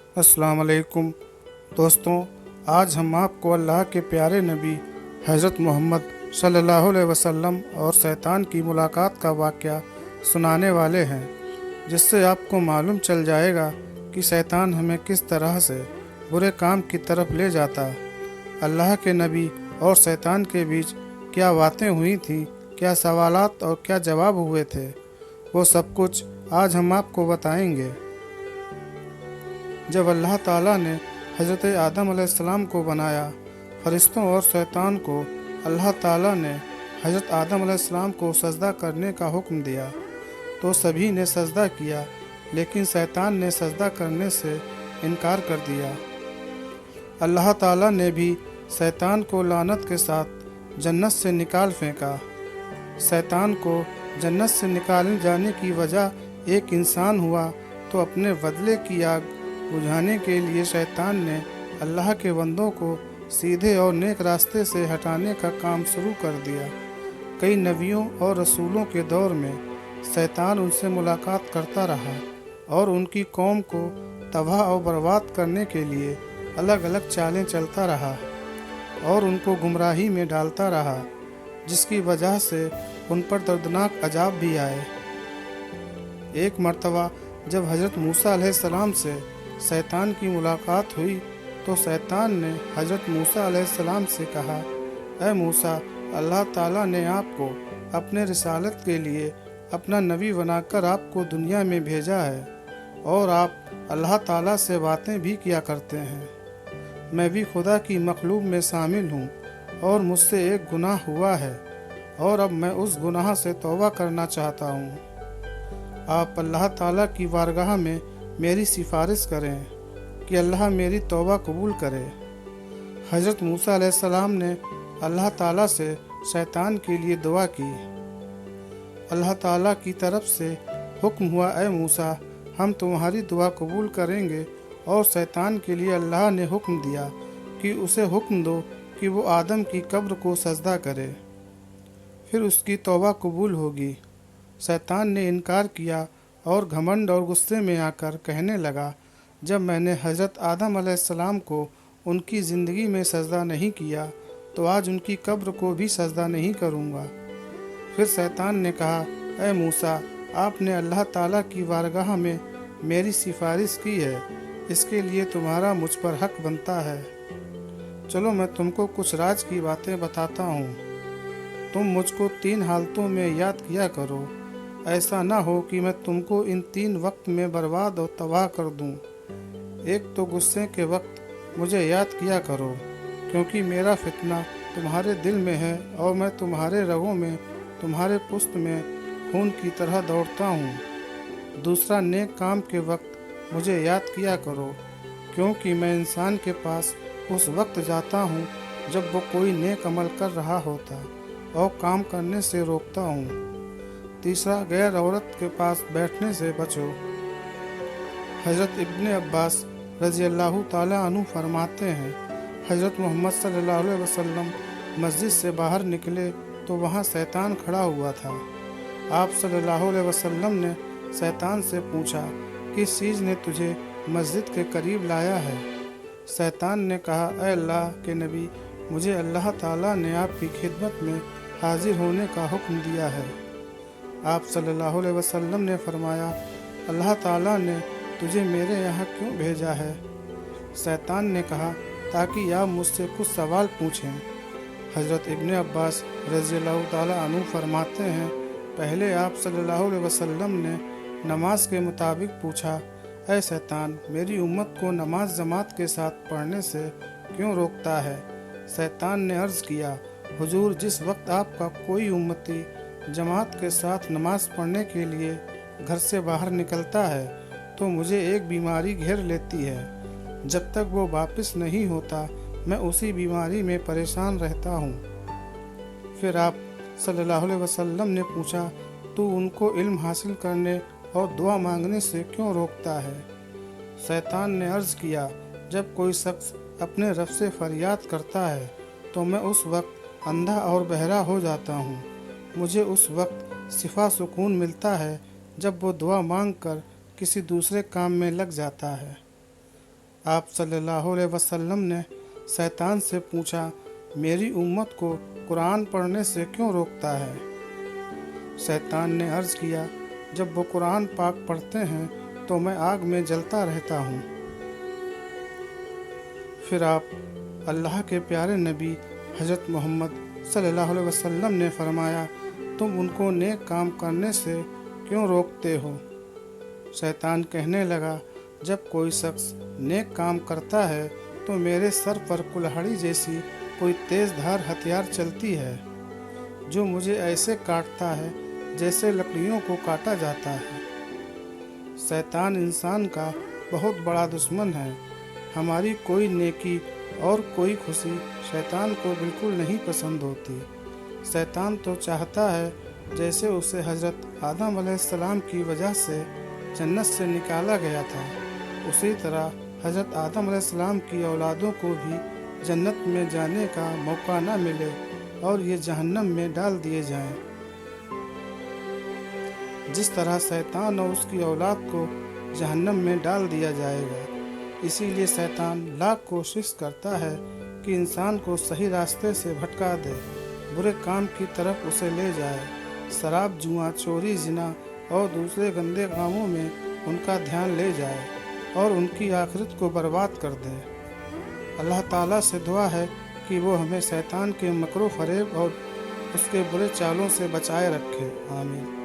अस्सलाम वालेकुम दोस्तों। आज हम आपको अल्लाह के प्यारे नबी हज़रत मोहम्मद सल्लल्लाहु अलैहि वसल्लम और शैतान की मुलाकात का वाक़या सुनाने वाले हैं, जिससे आपको मालूम चल जाएगा कि शैतान हमें किस तरह से बुरे काम की तरफ ले जाता। अल्लाह के नबी और शैतान के बीच क्या बातें हुई थीं, क्या सवालात और क्या जवाब हुए थे, वो सब कुछ आज हम आपको बताएंगे। जब अल्लाह ताला ने हज़रत आदम अलैहिस्सलाम को बनाया, फरिश्तों और शैतान को अल्लाह ताला ने हज़रत आदम अलैहिस्सलाम को सजदा करने का हुक्म दिया तो सभी ने सजदा किया, लेकिन शैतान ने सजदा करने से इनकार कर दिया। अल्लाह ताला ने भी शैतान को लानत के साथ जन्नत से निकाल फेंका। शैतान को जन्नत से निकाले जाने की वजह एक इंसान हुआ, तो अपने बदले की आग बुझाने के लिए शैतान ने अल्लाह के बंदों को सीधे और नेक रास्ते से हटाने का काम शुरू कर दिया। कई नबियों और रसूलों के दौर में शैतान उनसे मुलाकात करता रहा और उनकी कौम को तबाह और बर्बाद करने के लिए अलग अलग चालें चलता रहा और उनको गुमराही में डालता रहा, जिसकी वजह से उन पर दर्दनाक अजाब भी आए। एक मर्तबा जब हज़रत मूसा अलैहिस्सलाम से शैतान की मुलाकात हुई तो शैतान ने हज़रत मूसा अलैहिस्सलाम से कहा, ऐ मूसा, अल्लाह ताला ने आपको अपने रिसालत के लिए अपना नबी बनाकर आपको दुनिया में भेजा है और आप अल्लाह ताला से बातें भी किया करते हैं। मैं भी खुदा की मखलूक में शामिल हूँ और मुझसे एक गुनाह हुआ है और अब मैं उस गुनाह से तौबा करना चाहता हूँ। आप अल्लाह ताला की बारगाह में मेरी सिफारिश करें कि अल्लाह मेरी तौबा कबूल करे। हज़रत मूसा अलैहिस्सलाम ने अल्लाह ताला से शैतान के लिए दुआ की। अल्लाह ताला की तरफ से हुक्म हुआ, ऐ मूसा, हम तुम्हारी दुआ कबूल करेंगे। और शैतान के लिए अल्लाह ने हुक्म दिया कि उसे हुक्म दो कि वो आदम की कब्र को सजदा करे, फिर उसकी तौबा कबूल होगी। शैतान ने इनकार किया और घमंड और गुस्से में आकर कहने लगा, जब मैंने हज़रत आदम अलैहिस्सलाम को उनकी ज़िंदगी में सजदा नहीं किया तो आज उनकी कब्र को भी सजदा नहीं करूँगा। फिर शैतान ने कहा, ऐ मूसा, आपने अल्लाह ताला की बारगाह में मेरी सिफारिश की है, इसके लिए तुम्हारा मुझ पर हक बनता है। चलो मैं तुमको कुछ राज की बातें बताता हूँ। तुम मुझको 3 हालतों में याद किया करो। ऐसा ना हो कि मैं तुमको इन 3 वक्त में बर्बाद और तबाह कर दूं। एक तो गुस्से के वक्त मुझे याद किया करो, क्योंकि मेरा फितना तुम्हारे दिल में है और मैं तुम्हारे रगों में, तुम्हारे पुष्ट में खून की तरह दौड़ता हूँ। दूसरा, नेक काम के वक्त मुझे याद किया करो, क्योंकि मैं इंसान के पास उस वक्त जाता हूँ जब वो कोई नेक अमल कर रहा होता और काम करने से रोकता हूँ। तीसरा, गैर औरत के पास बैठने से बचो। हज़रत इब्ने अब्बास रज़ी अल्लाह ताला अन्हु फरमाते हैं, हज़रत मोहम्मद सल्लल्लाहु अलैहि वसल्लम मस्जिद से बाहर निकले तो वहाँ शैतान खड़ा हुआ था। आप सल्लल्लाहु अलैहि वसल्लम ने शैतान से पूछा, किस चीज़ ने तुझे मस्जिद के करीब लाया है? शैतान ने कहा, ऐ अल्लाह के नबी, मुझे अल्लाह ताला ने आपकी खिदमत में हाजिर होने का हुक्म दिया है। आप सल्लल्लाहु अलैहि वसल्लम ने फरमाया, अल्लाह ताला ने तुझे मेरे यहाँ क्यों भेजा है? शैतान ने कहा, ताकि आप मुझसे कुछ सवाल पूछें। हज़रत इब्ने अब्बास रज़ियल्लाहु ताला अन्हु फरमाते हैं, पहले आप सल्लल्लाहु अलैहि वसल्लम ने नमाज के मुताबिक पूछा, ऐ शैतान, मेरी उम्मत को नमाज जमात के साथ पढ़ने से क्यों रोकता है? शैतान ने अर्ज़ किया, हुजूर, जिस वक्त आपका कोई उम्मती जमात के साथ नमाज पढ़ने के लिए घर से बाहर निकलता है तो मुझे एक बीमारी घेर लेती है। जब तक वो वापस नहीं होता मैं उसी बीमारी में परेशान रहता हूँ। फिर आप सल्लल्लाहु अलैहि वसल्लम ने पूछा, तू उनको इल्म हासिल करने और दुआ मांगने से क्यों रोकता है? शैतान ने अर्ज़ किया, जब कोई शख्स अपने रब से फरियाद करता है तो मैं उस वक्त अंधा और बहरा हो जाता हूँ। मुझे उस वक्त शिफा सुकून मिलता है जब वो दुआ मांग कर किसी दूसरे काम में लग जाता है। आप सल्लल्लाहु अलैहि वसल्लम ने शैतान से पूछा, मेरी उम्मत को कुरान पढ़ने से क्यों रोकता है? शैतान ने अर्ज़ किया, जब वो कुरान पाक पढ़ते हैं तो मैं आग में जलता रहता हूँ। फिर आप अल्लाह के प्यारे नबी हज़रत मोहम्मद सल्लल्लाहु अलैहि वसल्लम ने फरमाया, तुम उनको नेक काम करने से क्यों रोकते हो? शैतान कहने लगा, जब कोई शख्स नेक काम करता है तो मेरे सर पर कुल्हाड़ी जैसी कोई तेज़ धार हथियार चलती है जो मुझे ऐसे काटता है जैसे लकड़ियों को काटा जाता है। शैतान इंसान का बहुत बड़ा दुश्मन है। हमारी कोई नेकी और कोई खुशी शैतान को बिल्कुल नहीं पसंद होती। शैतान तो चाहता है जैसे उसे हज़रत आदम अलैहिस्सलाम की वजह से जन्नत से निकाला गया था, उसी तरह हज़रत आदम अलैहिस्सलाम की औलादों को भी जन्नत में जाने का मौका न मिले और ये जहन्नम में डाल दिए जाएं। जिस तरह शैतान और उसकी औलाद को जहन्नम में डाल दिया जाएगा। इसीलिए शैतान लाख कोशिश करता है कि इंसान को सही रास्ते से भटका दे, बुरे काम की तरफ उसे ले जाए, शराब, जुआ, चोरी, जिना और दूसरे गंदे कामों में उनका ध्यान ले जाए और उनकी आखिरत को बर्बाद कर दे। अल्लाह ताला से दुआ है कि वो हमें शैतान के मकरो फरेब और उसके बुरे चालों से बचाए रखे। आमीन।